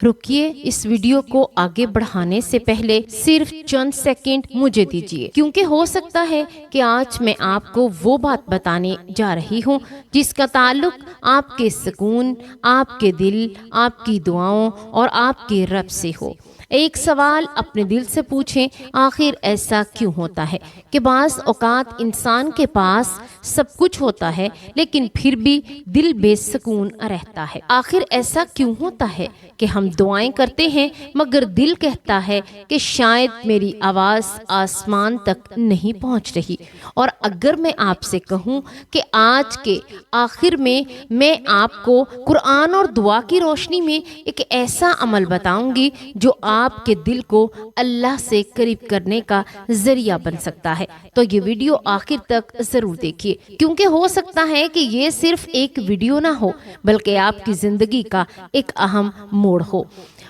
رکیے، اس ویڈیو کو آگے بڑھانے سے پہلے صرف چند سیکنڈ مجھے دیجیے، کیونکہ ہو سکتا ہے کہ آج میں آپ کو وہ بات بتانے جا رہی ہوں جس کا تعلق آپ کے سکون، آپ کے دل، آپ کی دعاؤں اور آپ کے رب سے ہو۔ ایک سوال اپنے دل سے پوچھیں، آخر ایسا کیوں ہوتا ہے کہ بعض اوقات انسان کے پاس سب کچھ ہوتا ہے لیکن پھر بھی دل بے سکون رہتا ہے؟ آخر ایسا کیوں ہوتا ہے کہ ہم دعائیں کرتے ہیں مگر دل کہتا ہے کہ شاید میری آواز آسمان تک نہیں پہنچ رہی؟ اور اگر میں آپ سے کہوں کہ آج کے آخر میں آپ کو قرآن اور دعا کی روشنی میں ایک ایسا عمل بتاؤں گی جو آپ کے دل کو اللہ سے قریب کرنے کا ذریعہ بن سکتا ہے، تو یہ ویڈیو آخر تک ضرور دیکھیے، کیونکہ ہو سکتا ہے کہ یہ صرف ایک ویڈیو نہ ہو بلکہ آپ کی زندگی کا ایک اہم موڑ ہو۔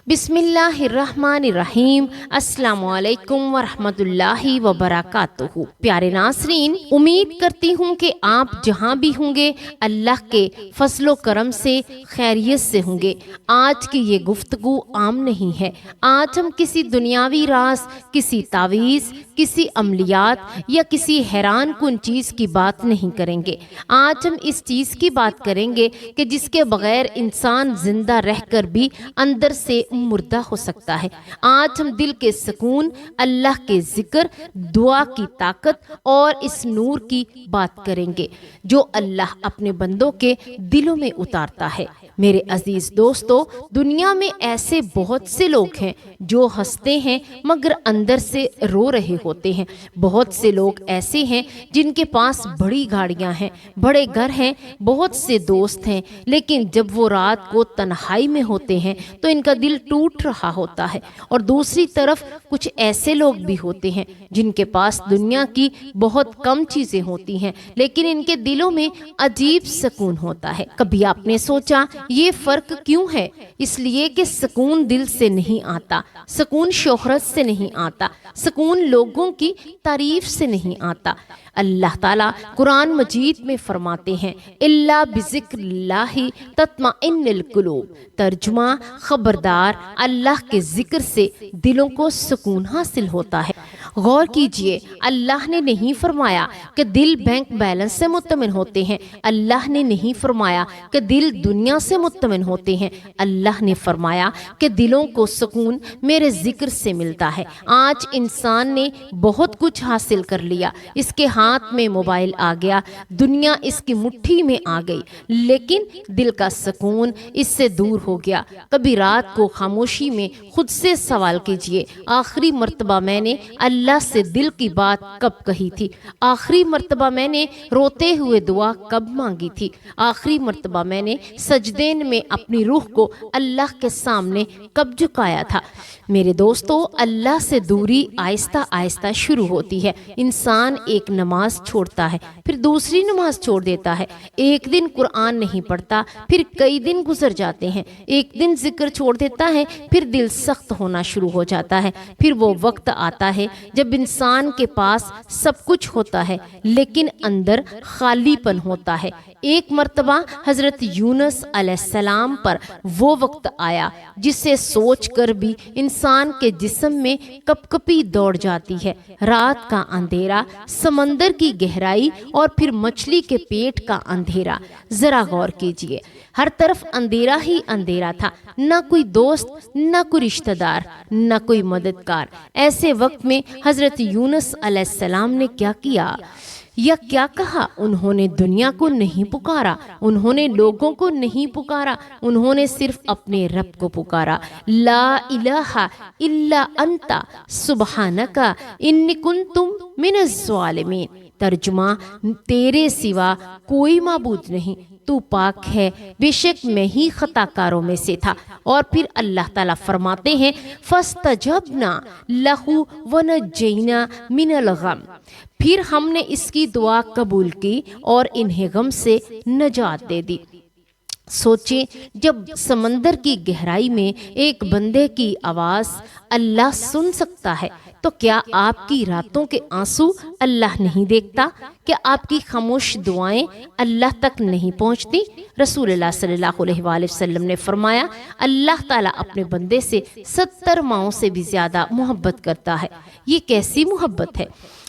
بسم اللہ الرحمن الرحیم۔ السلام علیکم ورحمۃ اللہ وبرکاتہ۔ پیارے ناظرین، امید کرتی ہوں کہ آپ جہاں بھی ہوں گے اللہ کے فضل و کرم سے خیریت سے ہوں گے۔ آج کی یہ گفتگو عام نہیں ہے۔ آج ہم کسی دنیاوی راز، کسی تعویذ، کسی عملیات یا کسی حیران کن چیز کی بات نہیں کریں گے۔ آج ہم اس چیز کی بات کریں گے کہ جس کے بغیر انسان زندہ رہ کر بھی اندر سے مردہ ہو سکتا ہے۔ آج ہم دل کے سکون، اللہ کے ذکر، دعا کی طاقت اور اس نور کی بات کریں گے جو اللہ اپنے بندوں کے دلوں میں اتارتا ہے۔ میرے عزیز دوستو، دنیا میں ایسے بہت سے لوگ ہیں جو ہنستے ہیں مگر اندر سے رو رہے ہوتے ہیں۔ بہت سے لوگ ایسے ہیں جن کے پاس بڑی گاڑیاں ہیں، بڑے گھر ہیں، بہت سے دوست ہیں، لیکن جب وہ رات کو تنہائی میں ہوتے ہیں تو ان کا دل ٹوٹ رہا ہوتا ہے۔ اور دوسری طرف کچھ ایسے لوگ بھی ہوتے ہیں جن کے پاس دنیا کی بہت کم چیزیں ہوتی ہیں لیکن ان کے دلوں میں عجیب سکون ہوتا ہے۔ کبھی آپ نے سوچا یہ فرق کیوں ہے؟ اس لیے کہ سکون دل سے نہیں آتا، سکون شہرت سے نہیں آتا، سکون لوگوں کی تعریف سے نہیں آتا۔ اللہ تعالیٰ قرآن مجید میں فرماتے ہیں الا بذکر اللہ تطمئن القلوب۔ ترجمہ، خبردار، اللہ کے ذکر سے دلوں کو سکون حاصل ہوتا ہے۔ غور کیجئے، اللہ نے نہیں فرمایا کہ دل بینک بیلنس سے مطمئن ہوتے ہیں، اللہ نے نہیں فرمایا کہ دل دنیا سے مطمئن ہوتے ہیں، اللہ نے فرمایا کہ دلوں کو سکون میرے ذکر سے ملتا ہے۔ آج انسان نے بہت کچھ حاصل کر لیا، اس کے ہاتھ میں موبائل آ گیا، دنیا اس کی مٹھی میں آ گئی، لیکن دل کا سکون اس سے دور ہو گیا۔ کبھی رات کو خاموشی میں خود سے سوال کیجئے، آخری مرتبہ میں نے اللہ سے دل کی بات کب کہی تھی؟ آخری مرتبہ میں نے روتے ہوئے دعا کب مانگی تھی؟ آخری مرتبہ میں نے سجدے میں اپنی روح کو اللہ کے سامنے کب جھکایا تھا؟ میرے دوستو، اللہ سے دوری آہستہ آہستہ شروع ہوتی ہے۔ انسان ایک نماز چھوڑتا ہے، پھر دوسری نماز چھوڑ دیتا ہے، ایک دن قرآن نہیں پڑھتا، پھر کئی دن گزر جاتے ہیں، ایک دن ذکر چھوڑ دیتا ہے، پھر دل سخت ہونا شروع ہو جاتا ہے۔ پھر وہ وقت آتا ہے جب انسان کے پاس سب کچھ ہوتا ہے لیکن اندر خالی پن ہوتا ہے۔ ایک مرتبہ حضرت یونس علیہ السلام پر وہ وقت آیا جسے سوچ کر بھی انسان کے جسم میں کپ کپی دوڑ جاتی ہے۔ رات کا اندھیرا، سمندر کی گہرائی اور پھر مچھلی کے پیٹ کا اندھیرا۔ ذرا غور کیجئے، ہر طرف اندھیرا ہی اندھیرا تھا، نہ کوئی دوست، نہ کوئی رشتہ دار، نہ کوئی مددگار۔ ایسے وقت میں حضرت یونس علیہ السلام نے کیا کیا یا کیا کہا؟ انہوں نے دنیا کو نہیں پکارا، انہوں نے لوگوں کو نہیں پکارا، انہوں نے صرف اپنے رب کو پکارا۔ لا الہ الا انت سبحانک انی کنت من الظالمین۔ ترجمہ، تیرے سوا کوئی معبود نہیں، تو پاک ہے، بے شک میں ہی خطا کاروں میں سے تھا۔ اور پھر اللہ تعالیٰ فرماتے ہیں فاستجبنا لہ ونجینا من الغم۔ پھر ہم نے اس کی دعا قبول کی اور انہیں غم سے نجات دے دی۔ سوچیں، جب سمندر کی گہرائی میں ایک بندے کی آواز اللہ سن سکتا ہے، تو کیا آپ کی راتوں کے آنسو اللہ نہیں دیکھتا؟ کیا آپ کی خاموش دعائیں اللہ تک نہیں پہنچتی؟ رسول اللہ صلی اللہ علیہ وآلہ وسلم نے فرمایا، اللہ تعالیٰ اپنے بندے سے 70 ماؤں سے بھی زیادہ محبت کرتا ہے۔ یہ کیسی محبت ہے؟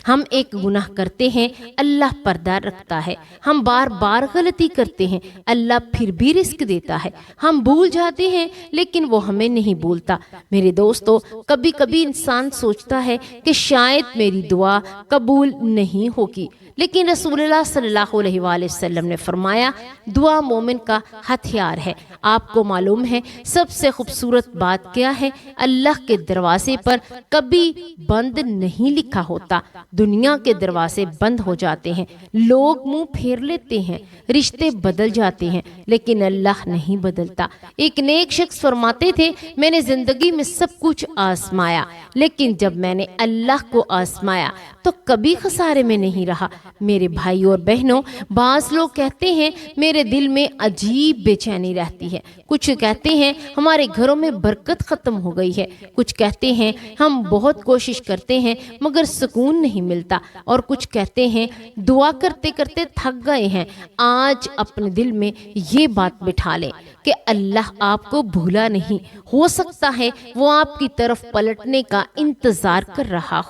ہم ایک گناہ کرتے ہیں، اللہ پردہ رکھتا ہے۔ ہم بار بار غلطی کرتے ہیں، اللہ پھر بھی رزق دیتا ہے۔ ہم بھول جاتے ہیں لیکن وہ ہمیں نہیں بھولتا۔ میرے دوستو، کبھی کبھی انسان سوچتا ہے کہ شاید میری دعا قبول نہیں ہوگی، لیکن رسول اللہ صلی اللہ علیہ وآلہ وسلم نے فرمایا، دعا مومن کا ہتھیار ہے۔ آپ کو معلوم ہے سب سے خوبصورت بات کیا ہے؟ اللہ کے دروازے پر کبھی بند نہیں لکھا ہوتا۔ دنیا کے دروازے بند ہو جاتے ہیں، لوگ منہ پھیر لیتے ہیں، رشتے بدل جاتے ہیں، لیکن اللہ نہیں بدلتا۔ ایک نیک شخص فرماتے تھے، میں نے زندگی میں سب کچھ آزمایا، لیکن جب میں نے اللہ کو آزمایا تو کبھی خسارے میں نہیں رہا۔ میرے بھائی اور بہنوں، بعض لوگ کہتے ہیں میرے دل میں عجیب بے چینی رہتی ہے، کچھ کہتے ہیں ہمارے گھروں میں برکت ختم ہو گئی ہے، کچھ کہتے ہیں ہم بہت کوشش کرتے ہیں مگر سکون نہیں ملتا، اور کچھ کہتے ہیں دعا کرتے کرتے تھک گئے ہیں۔ آج اپنے دل میں یہ بات بٹھا لیں کہ اللہ آپ کو بھولا نہیں، ہو سکتا ہے وہ آپ کی طرف پلٹنے کا انتظار کر رہا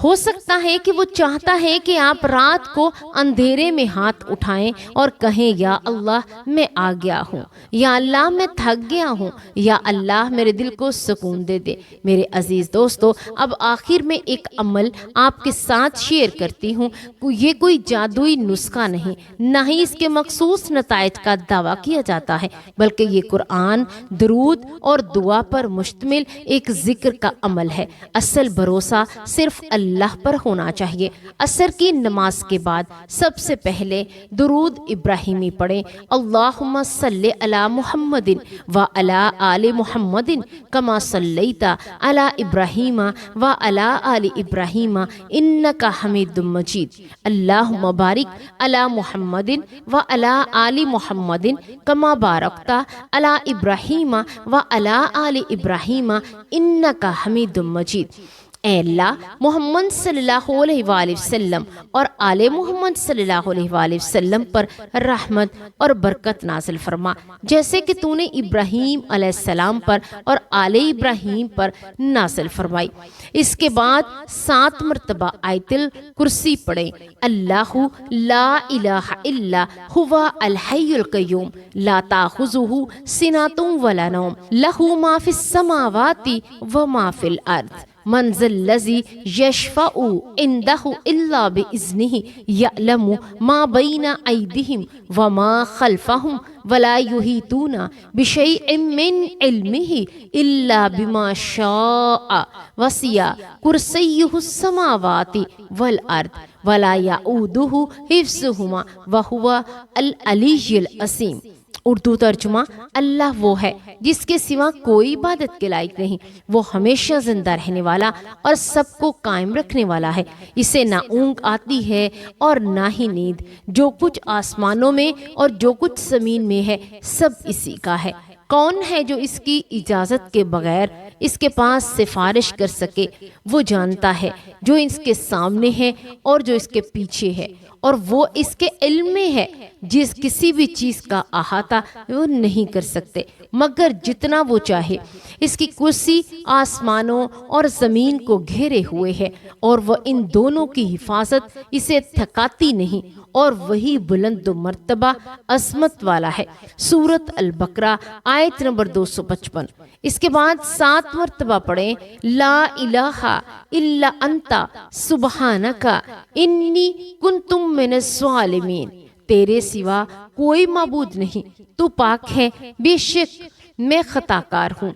ہو سکتا ہے کہ وہ چاہتا ہے کہ آپ رات کو اندھیرے میں ہاتھ اٹھائیں اور کہیں، یا اللہ میں آ گیا ہوں، یا اللہ میں تھک گیا ہوں، یا اللہ میرے دل کو سکون دے دے۔ میرے عزیز دوستو، اب آخر میں ایک عمل آپ کے ساتھ شیئر کرتی ہوں۔ یہ کوئی جادوئی نسخہ نہیں، نہ ہی اس کے مخصوص نتائج کا دعویٰ کیا جاتا ہے، بلکہ یہ قرآن، درود اور دعا پر مشتمل ایک ذکر کا عمل ہے۔ اصل بھروسہ صرف اللہ پر ہونا چاہیے۔ عصر کی نماز کے بعد سب سے پہلے درود ابراہیمی پڑھیں، اللہم صلی علی محمد و علی آل محمد کما صلیت علی ابراہیم و علی آل ابراہیم انک حمید مجید، اللہم بارک علی محمد و علی آل محمد کما بارکت علی ابراہیم و علی آل ابراہیم انک حمید مجید۔ اے اللہ، محمد صلی اللہ علیہ وآلہ وسلم اور آل محمد صلی اللہ علیہ وآلہ وسلم پر رحمت اور برکت نازل فرما، جیسے کہ تو نے ابراہیم علیہ السلام پر اور آل ابراہیم پر نازل فرمائی۔ اس کے بعد 7 مرتبہ آیت الکرسی پڑھیں۔ اللہ لا الہ الا هو الحی القیوم لا تاخذہ سنۃ ولا نوم لہ ما فی السماوات و ما فی الارض من ذا الذی یشفع عنده الا باذنہ یعلم ما بین ایدیہم وما خلفہم ولا یحیطون بشیء من علمہ الا بما شاء وسع کرسیہ السماوات والارض ولا یعودہ حفظہما وہو العلی العظیم۔ اردو ترجمہ، اللہ وہ ہے جس کے سوا کوئی عبادت کے لائق نہیں، وہ ہمیشہ زندہ رہنے والا اور سب کو قائم رکھنے والا ہے۔ اسے نہ اونگ آتی ہے اور نہ ہی نیند، جو کچھ آسمانوں میں اور جو کچھ زمین میں ہے سب اسی کا ہے۔ کون ہے جو اس کی اجازت کے بغیر اس کے پاس سفارش کر سکے؟ وہ جانتا ہے جو اس کے سامنے ہے اور جو اس کے پیچھے ہے، اور وہ اس کے علم میں ہے۔ جس کسی بھی چیز کا احاطہ وہ نہیں کر سکتے مگر جتنا وہ چاہے۔ اس کی کرسی آسمانوں اور زمین کو گھیرے ہوئے ہے، اور وہ ان دونوں کی حفاظت اسے تھکاتی نہیں، اور وہی بلند و مرتبہ عظمت والا ہے۔ سورۃ البقرہ آیت نمبر 255۔ اس کے بعد 7 مرتبہ پڑھیں، لا الہ الا انت سبحانک انی کنت من الظالمین، تیرے سوا کوئی معبود نہیں، تو پاک ہے، بے شک میں خطا کار ہوں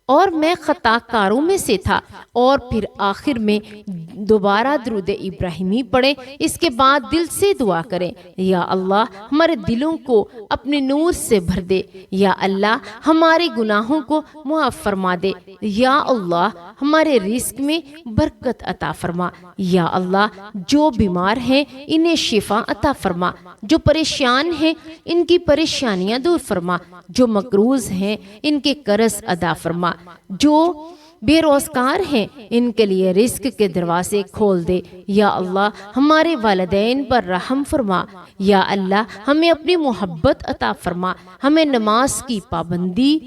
اور میں خطا کاروں میں سے تھا۔ اور پھر آخر میں دوبارہ درود ابراہیمی پڑھیں۔ اس کے بعد دل سے دعا کریں، یا اللہ ہمارے دلوں کو اپنے نور سے بھر دے، یا اللہ ہمارے گناہوں کو معاف فرما دے، یا اللہ ہمارے رزق میں برکت عطا فرما، یا اللہ جو بیمار ہیں انہیں شفا عطا فرما، جو پریشان ہیں ان کی پریشانیاں دور فرما، جو مقروض ہیں ان کے قرض ادا فرما، جو بے روزگار ہیں ان کے لیے رزق کے دروازے کھول دے۔ یا اللہ ہمارے والدین پر رحم فرما۔ یا اللہ ہمیں اپنی محبت عطا فرما، ہمیں نماز کی پابندی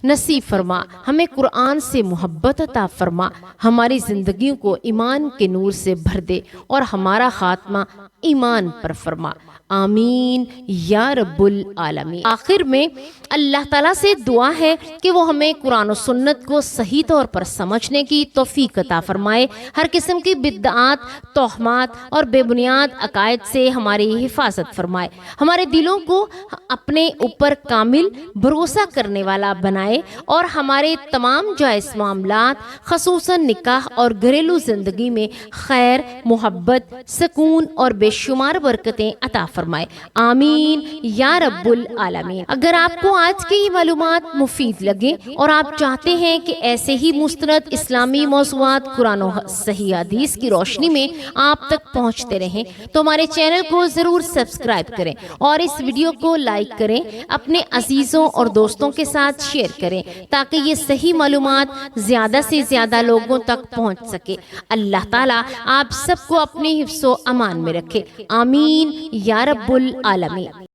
نصیب فرما، ہمیں قرآن سے محبت عطا فرما، ہماری زندگیوں کو ایمان کے نور سے بھر دے اور ہمارا خاتمہ ایمان پر فرما، آمین یا رب العالمین۔ آخر میں اللہ تعالیٰ سے دعا ہے کہ وہ ہمیں قرآن و سنت کو صحیح طور پر سمجھنے کی توفیق عطا فرمائے، ہر قسم کی بدعات، توہمات اور بے بنیاد عقائد سے ہماری حفاظت فرمائے، ہمارے دلوں کو اپنے اوپر کامل بھروسہ کرنے والا بنائے اور ہمارے تمام جائز معاملات خصوصاً نکاح اور گھریلو زندگی میں خیر، محبت، سکون اور بے شمار برکتیں عطا فرمائے، آمین یا رب العالمین۔ اگر آپ کو آج کی یہ معلومات مفید لگے اور آپ چاہتے ہیں کہ ایسے ہی مستند اسلامی موضوعات قرآن و صحیح حدیث کی روشنی میں آپ تک پہنچتے رہیں تو ہمارے چینل کو ضرور سبسکرائب کریں اور اس ویڈیو کو لائک کریں، اپنے عزیزوں اور دوستوں کے ساتھ شیئر کریں تاکہ یہ صحیح معلومات زیادہ سے زیادہ لوگوں تک پہنچ سکے۔ اللہ تعالیٰ آپ سب کو اپنے حفظ و امان میں رکھے، آمین یا رب العالمین۔